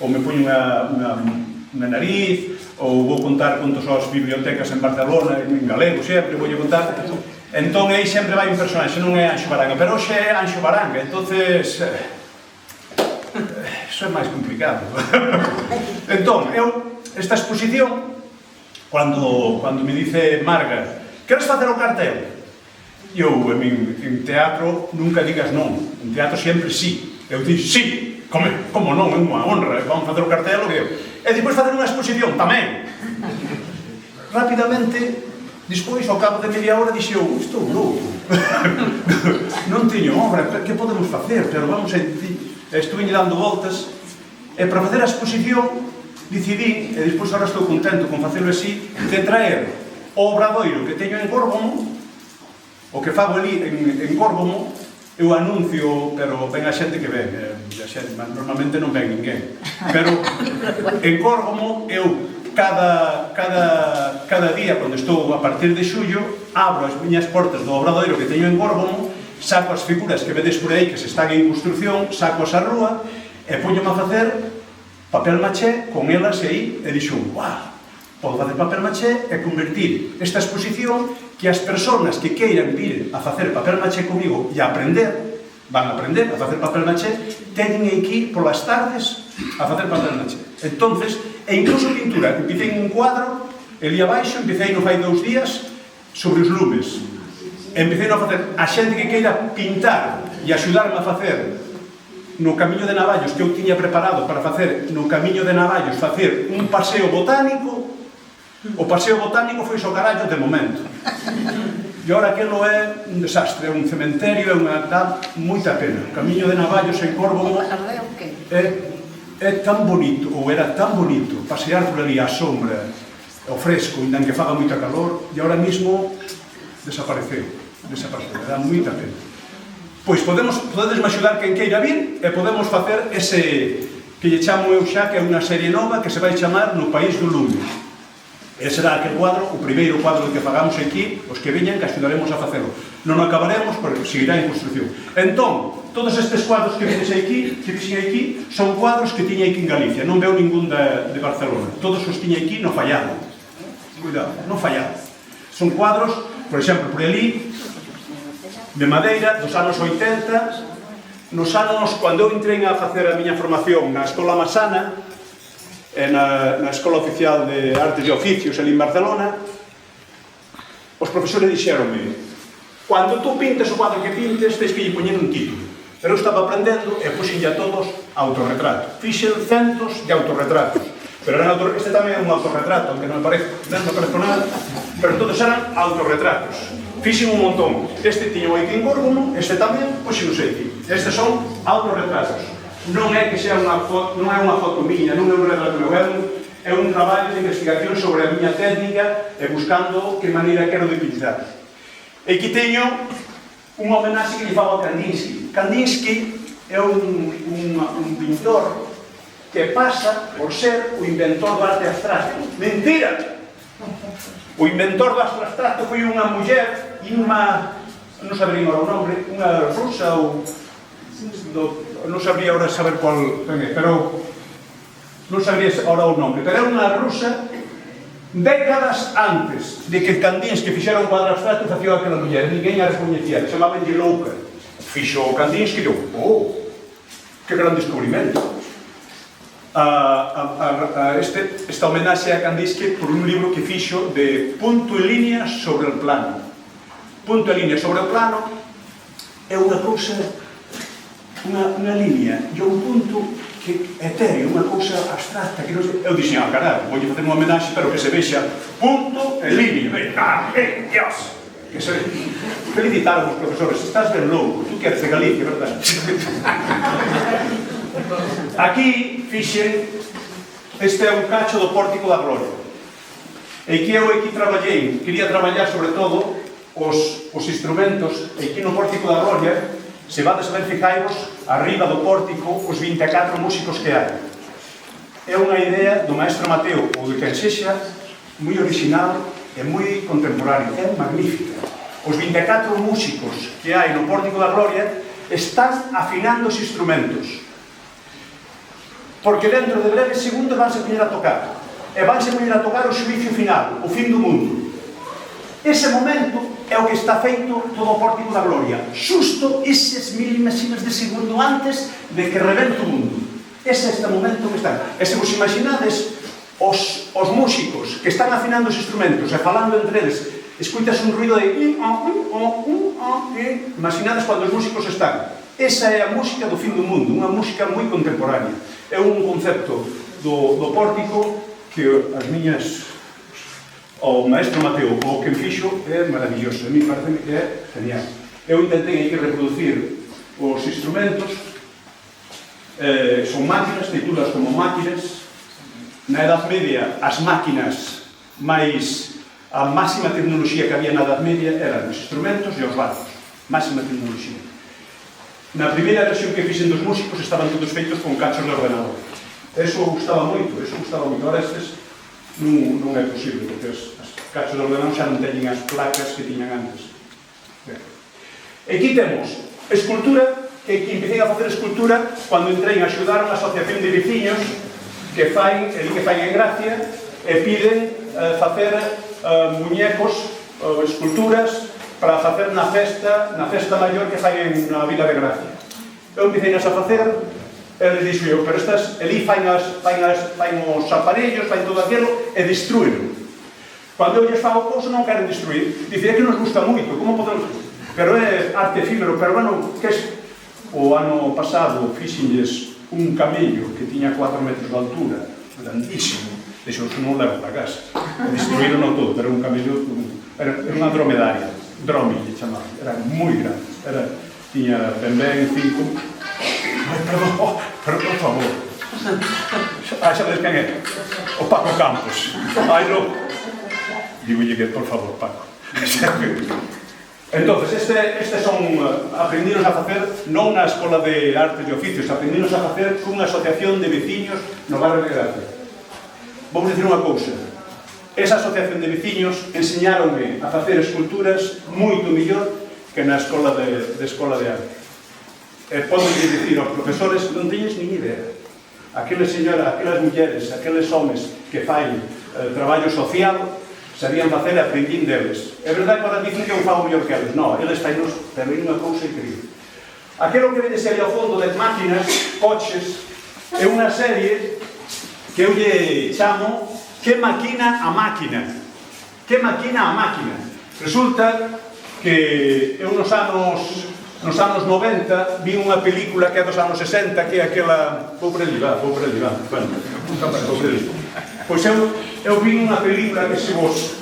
ou me poño unha nariz, ou vou contar contos ás bibliotecas en Barcelona, en galego sempre, vou contar. Entón, aí sempre vai un personaxe, non é Anxo Baranga, pero hoxe é Anxo Baranga, entonces iso é máis complicado. Entón, esta exposición, cando me dice Marga, queres facer o cartel? Eu, en teatro, nunca digas non, en teatro sempre sí. Eu dixo, sí, como non, é unha honra, vamos facer o cartel, e depois facer unha exposición tamén. Rapidamente, despois, ao cabo de media hora, dixo, estou louco, non teño obra, que podemos facer? Pero vamos a... Estuve dando voltas, e para facer a exposición, decidí, e despois agora estou contento con facelo así, de traer o obradoiro que teño en Córgomo, o que fago ali en Córgomo, eu anuncio, pero ven a xente que ven, normalmente non ven ninguén, pero en Córgomo eu cada día, cando estou a partir de xullo, abro as miñas portas do obradoiro que teño en Córgomo, saco as figuras que vedes por aí que se están en construción, saco as á rúa e poñome a facer papel maché con elas aí, e dixo, uau, podo facer papel maché e convertir esta exposición que as persoas que queiran vir a facer papel maché comigo e a aprender, van a aprender a facer papel maché, teñen aquí polas tardes a facer papel maché. Entonces, e incluso pintura, empecé en un cuadro, ali abaixo, empecé no fai 2 días, sobre os lumes. Empecé a facer a xente que queira pintar e axudarme a facer no Camiño de Navallos, que eu tiña preparado para facer no Camiño de Navallos, facer un paseo botánico. O paseo botánico foi xo carallo de momento. E ora aquilo é un desastre, é un cementerio, é unha dá moita pena. O Camiño de Navallos en Córgomo é tan bonito, ou era tan bonito, pasear por ali á sombra, ao fresco, ainda que faga moita calor, e ahora mismo desapareceu, dá moita pena. Pois podedesme axudar quen queira vir e podemos facer ese que lle chamo eu xa, que é unha serie nova que se vai chamar No País do Lume. E será aquel cuadro, o primeiro cuadro que fagamos aquí, os que veñan, que axudaremos a facelo. Non o acabaremos, porque seguirá en construcción. Entón, todos estes cuadros que vedes aquí, que fixen aquí, son cuadros que tiña aquí en Galicia. Non veo ningún de Barcelona. Todos os tiña aquí no Fallado. Cuidado, no Fallado. Son cuadros, por exemplo, por ali, de madeira, dos anos 80, nos anos, cando eu entrei a facer a miña formación na Escola Masana, na Escola Oficial de Artes e Oficios ali en Barcelona, os profesores dixeronme, cando tú pintes o cuadro que pintes, tens que lle poñer un título. Pero eu estaba aprendendo e puxenlle a todos autorretrato. Fixen centos de autorretratos. Pero este tamén é un autorretrato, aunque non me parece nada, pero todos eran autorretratos. Fixen un montón. Este tiño aquí en Córgomo, este tamén, pois non sei aquí. Estes son autorretratos. Non é que sea unha foto miña, non é un retrato meu, é un traballo de investigación sobre a miña técnica e buscando que maneira quero de pintar. E aquí teño unha homenaxe que lle fago a Kandinsky. Kandinsky é un pintor que pasa por ser o inventor do arte abstracto. Mentira! O inventor do arte abstracto foi unha muller e non sabría agora o nome, unha rusa ou... non sabría ahora saber cual, pero non sabría ahora o nome, pero era unha rusa décadas antes de que Kandinsky fixera un cuadro abstracto, facía aquela muller, ninguén a recoñecía, chamabanlle louca. Fixo o Kandinsky e deu, que gran descubrimento. Esta homenaxe a Kandinsky por un libro que fixo de punto e línea sobre o plano. Punto e línea sobre o plano é unha cousa, unha línea e un punto etéreo, unha cousa abstracta que non sei. Eu dixen, caralho, voulle facer unha homenaxe, pero que se vexa punto e línea. Dios! Que se felicitaron os profesores, estás ben louco, tú que eres de Galicia, verdad? Aquí fixen, este é un cacho do Pórtico da Gloria. E que eu aquí traballei, quería traballar sobre todo os instrumentos, e aquí no Pórtico da Gloria, se vades ver, fijaivos, arriba do pórtico, os 24 músicos que hai. É unha idea do maestro Mateo, ou de quen sexa, moi original e moi contemporánea, é magnífica. Os 24 músicos que hai no Pórtico da Gloria están afinando os instrumentos. porque dentro de breves segundos vanse poñer a tocar, e vanse poñer a tocar o xuicio final, o fin do mundo. Ese momento é o que está feito todo o Pórtico da Gloria, xusto eses milésimas de segundo antes de que revente o mundo. Ese é este momento que está. E se vos imaginades os músicos que están afinando os instrumentos e falando entre eles, escuitas un ruido de imaginades cando os músicos están. Esa é a música do fin do mundo, unha música moi contemporánea. É un concepto do Pórtico que as miñas, o maestro Mateo, o que fixo, é maravilloso. A mí parece que é genial. Eu intentei aquí reproducir os instrumentos, son máquinas, titulas como máquinas. Na Edad Media, as máquinas máis, a máxima tecnoloxía que había na Edad Media eran os instrumentos e os barcos. Máxima tecnoloxía. Na primeira versión que fixen dos músicos estaban todos feitos con cachos de ordenador. Eso gustaba moito, Ahora estes non é posible, porque os cachos de ordenador xa non teñen as placas que tiñan antes. E aquí temos escultura, que empecé a facer escultura cando entrei a axudar unha asociación de veciños que fai en Gracia e piden facer muñecos, esculturas para facer na festa maior que fai na Vila de Gracia. Eu empecé a facer, eles dixo eu, pero estas, elí fain os aparellos, fain todo aquilo e destruíron. Cando eu lles fago cousa non queren destruir, dicen que nos gusta moito, como podemos... Pero é arte efímero, pero bueno, que é... O ano pasado fixenlles un camello que tiña 4 metros de altura, grandísimo, deixou que non levo para casa. Destruíron todo, pero un camello, era unha dromedaria, dromi, lle chamaba, era moi grande, tiña tamén 5... Ai, perdón, pero por favor. Sabedes quen é? O Paco Campos. Ai, non. Digolle que, por favor, Paco. Entonces, estes son aprendidos a facer non na Escola de Artes e Oficios, aprendidos a facer cunha asociación de veciños no barrio de Gracia. Vou dicir unha cousa, esa asociación de veciños enseñaronme a facer esculturas moito mellor que na Escola de Arte. E podo dicir aos profesores, non teñes nin idea. Aquelas mulleres, aqueles homes que fai traballo social, sabían facer e aprendín deles. É verdade que ahora dicen que eu fago mellor que eles. Non, eles fainos, pero é unha cousa increíble. Aquelo que vedes aí ao fondo de máquinas, coches, é unha serie que eu lle chamo Que maquina a máquina. Que maquina a máquina. Resulta que eu nos anos 90 vi unha película que é dos anos 60, que é aquela... Vou por ali, va. Bueno, pois eu vi unha película que se vos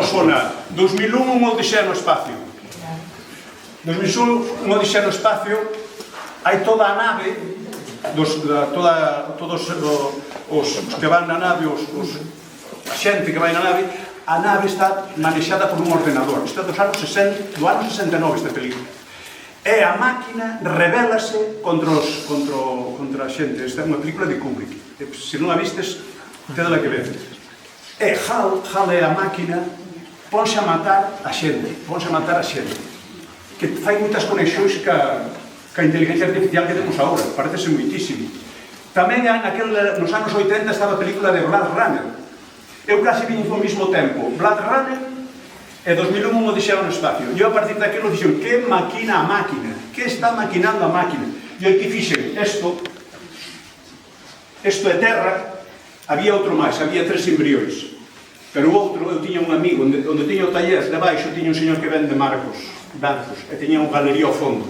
sona 2001 un odisea no espacio. 2001 un odisea no espacio, hai toda a nave, todos os que van na nave, a xente que vai na nave, a nave está manexada por un ordenador. Isto é do ano 69 esta película. E a máquina rebélase contra a xente. Esta é unha película de Kubrick. Se non a vistes, tedela que ver. E Hal é a máquina, ponse a matar a xente, que fai moitas conexións ca inteligencia artificial que temos agora, parecese moitísimo. Tamén nos anos 80 estaba a película de Blade Runner. Eu casi vin ao mesmo tempo Blade Runner e 2001 un odisea no espacio. E eu a partir daquilo dixen, que maquina a máquina? Que está maquinando a máquina? E eu que fixen, isto é terra. Había outro máis, había 3 embrións. Pero o outro, eu tiña un amigo, onde tiña o taller de baixo, tiña un señor que vende bancos, e tiña un galería ao fondo.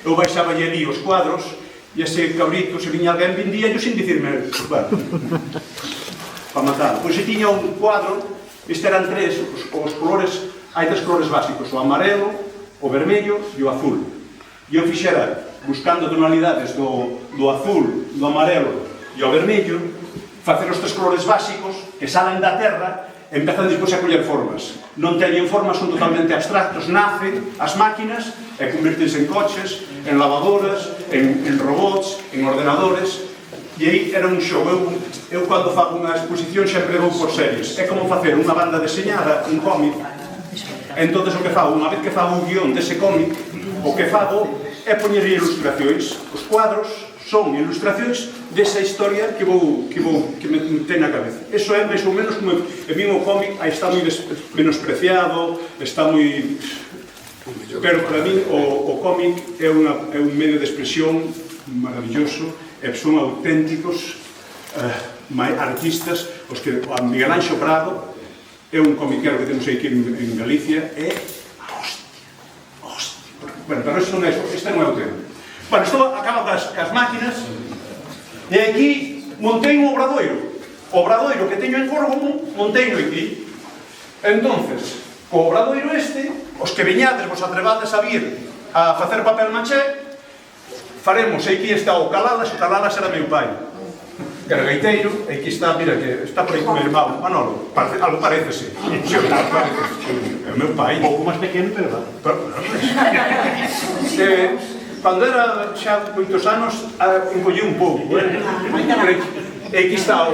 Eu baixaba ali os cuadros, e ese cabrito, se viña alguén, vendía, eu sin dicirme, bueno, para matar. Pois se tiña un cuadro, este eran 3, os colores, hai 3 colores básicos, o amarelo, o vermello e o azul. E eu fixera, buscando tonalidades do azul, do amarelo e o vermello, facer os 3 colores básicos que salen da terra e empezan despois a coller formas. Non teñen formas, son totalmente abstractos, nacen as máquinas e convirtense en coches, en lavadoras, en robots, en ordenadores, e aí era un show. Eu cando fago unha exposición sempre vou por series. É como facer unha banda deseñada, un cómic. Entón, o que fago, unha vez que fago un guión dese cómic, o que fago é poñer ilustracións. Os cuadros son ilustracións desa historia que me ten na cabeza. Eso é máis ou menos como en min o cómic está moi menospreciado, está moi... Pero para min o cómic é un medio de expresión maravilloso, e son auténticos artistas, os que Miguel Anxo Prado é un comiquero que temos aquí en Galicia, é a hostia. Bueno, pero isto non é o tema. Bueno, isto acaba cas máquinas, e aquí montei un obradoiro. O obradoiro que teño en Córgomo, montei no aquí. Entonces, o obradoiro este, os que veñades, vos atrevades a vir a facer papel maché, faremos, aquí está o Calalas era meu pai, que era gaiteiro, e aquí está, mira, que está por aí con o irmão, Manolo, algo parece, é o meu pai. Un pouco máis pequeno, pero va. Cando era xa moitos anos, encollí un pouco, e aquí está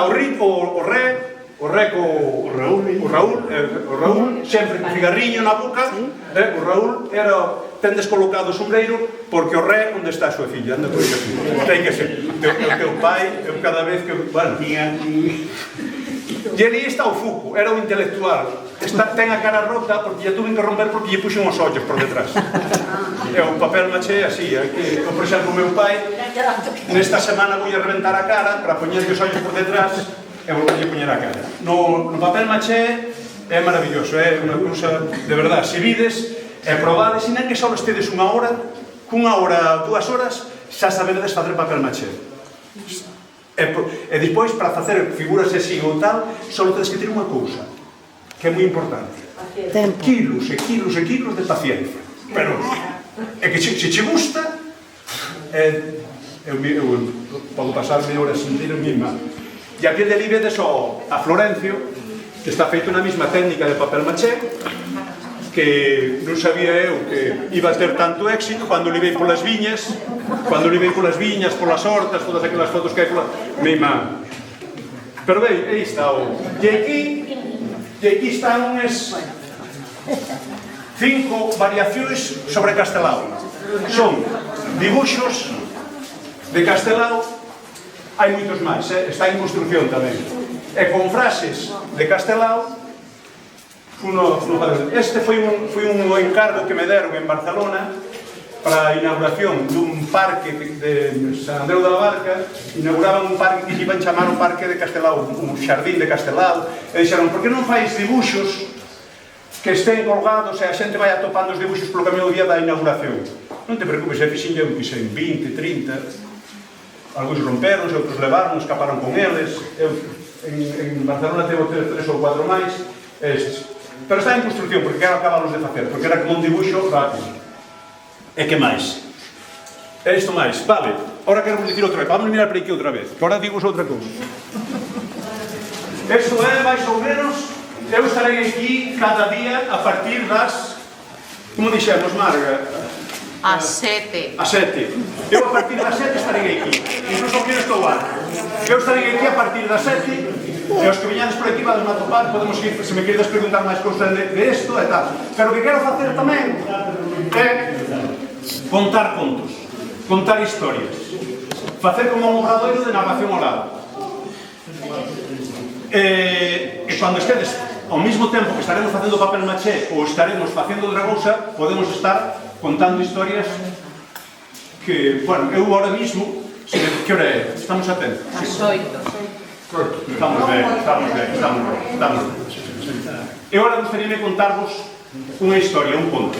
o Rico, o Raúl, sempre con cigarriño na boca. O Raúl ten descolocado o sombreiro porque o Ré onde está a súa filla, anda por aquí. Ten que ser. O teu pai, eu cada vez que... Bueno, e ali está o Fuco, era o intelectual. Ten a cara rota porque lle tuve que romper porque lle puxen os ollos por detrás. E o papel maché así, por exemplo, o meu pai, nesta semana vou a reventar a cara para poñer os ollos por detrás e vou a poñer a cara. No papel maché é maravilloso, é unha cousa de verdade. Se vides e probades, e non que só estedes unha hora, 2 horas, xa saberedes facer papel maché. E despois, para facer figuras así ou tal, só tedes que ter unha cousa, que é moi importante. Kilos e kilos e kilos de paciencia. Pero, é que se che gusta, eu podo pasarme horas inteiras mesma. E aquí de ali vedes a Florencio, que está feito na mesma técnica de papel maché, que non sabía eu que iba a ter tanto éxito cando li vein polas viñas, polas hortas, todas aquelas fotos que hai pola mesma. Pero ben, aí está o... E aquí están unhas 5 variacións sobre Castelao. Son dibuxos de Castelao, hai moitos máis, está en construcción tamén. E con frases de Castelao, este foi un encargo que me deron en Barcelona para a inauguración dun parque de San Andreu da Barca. Inauguraban un parque que iban chamar o Parque de Castelao, un xardín de Castelao, e dixeron, por que non fais dibuxos que estén colgados e a xente vai atopando os dibuxos polo camiño do día da inauguración? Non te preocupes, fixen eu que sei, 20, 30, algúns romperon, outros levaron, escaparon con eles. En Barcelona tevo 3 ou 4 máis estes. Pero está en construcción, porque quero acabarlos de facer, porque era como un dibuixo rápido. E que máis? E isto máis, vale, ahora quero vos dicir outra vez, vamos mirar para aquí outra vez, que ahora digo outra cousa. Isto é, máis ou menos, eu estarei aquí cada día a partir das, como dixemos, Marga? A 7. A 7. Eu a partir das 7 estarei aquí, incluso que non estou alto. Eu estarei aquí a partir das 7. E os que viñades por aquí vades a topar, podemos ir, se me queredes preguntar máis cousas de isto e tal. Pero o que quero facer tamén é contar contos, contar historias, facer como un obradoiro de narración oral. E cando estedes ao mesmo tempo que estaremos facendo papel maché ou estaremos facendo outra cousa, podemos estar contando historias que, bueno, eu ahora mismo, que hora é? Estamos atentos? As 8. Estamos ben. E agora gostaríame contarvos unha historia, un conto.